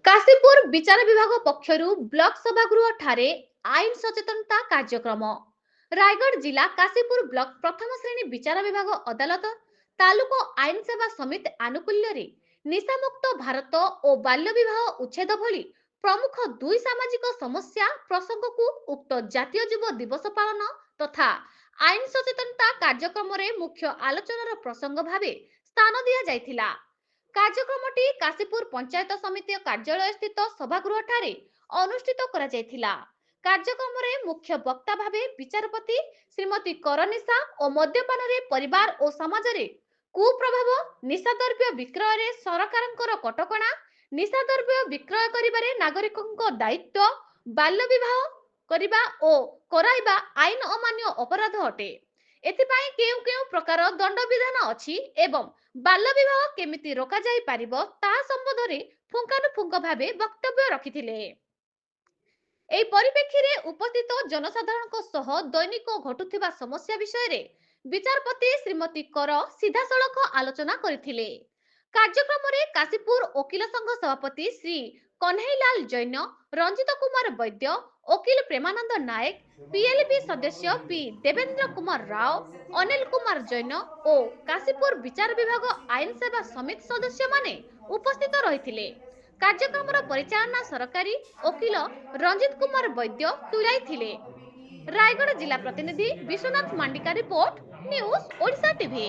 काशीपुर विचार विभाग पक्षरु ब्लॉक सभागृह ठारे आईन सचेतनता कार्यक्रम। रायगढ़ जिला काशीपुर ब्लॉक प्रथम श्रेणी विचार विभाग अदालत तालुको आईन सेवा समिति आनुकूल्य रे निशामुक्त भारत और बाल्य विवाह उच्छेद भली प्रमुख दुई सामाजिक समस्या प्रसंग को उक्त जातीय युव दिवस पालन तथा आईन सचेतनता कार्यक्रम रे मुख्य आलोचनार प्रसंग भावे स्थान दिया जायथिला। कार्यक्रमटी काशीपुर पंचायत समिति कार्यालय स्थित सभागृह ठारे अनुष्ठित करा जायथिला। कार्यक्रम रे मुख्य वक्ता भावे विचारपति श्रीमती करनिशा और मद्यपान रे परिवार और समाज रे कुप्रभाव, निशाद्रव्य विक्रय रे सरकारंकर कटकणा, निशाद्रव्य विक्रय करिबारे नागरिकंक दायित्व, बाल्य विवाह करिबा ओ कराइबा आईन अमान्य अपराध अटे। एथिपाई केउ केउ प्रकार दंड विधान अछि एवं बाल्य विवाह केमिति रोका जाई पारिबो ता संबंध रे फुंकानुफुंक भावे वक्तव्य रखिथिले। एई परिप्रेक्षी रे उपस्थित जनसाधारणक सह दैनिक घटुथिबा समस्या विषय रे विचारपति श्रीमती कर सीधासळख आलोचना करिथिले। कार्यक्रम रे काशीपुर वकील संघ सभापति श्री कन्हैलाल जैन, रंजित कुमार वैद्य, वकील प्रेमानंद नायक, पीएलबी सदस्य पी देवेंद्र कुमार राव, अनिल कुमार जैन और काशीपुर विचार विभाग आईन सेवा समिति सदस्य माने उपस्थित रहिथिले। कार्यक्रम परिचालना सरकारी वकील रंजित कुमार वैद्य तुलाइथिले। रायगढ़ जिला प्रतिनिधि Biswanath Mandika report news Odisha TV.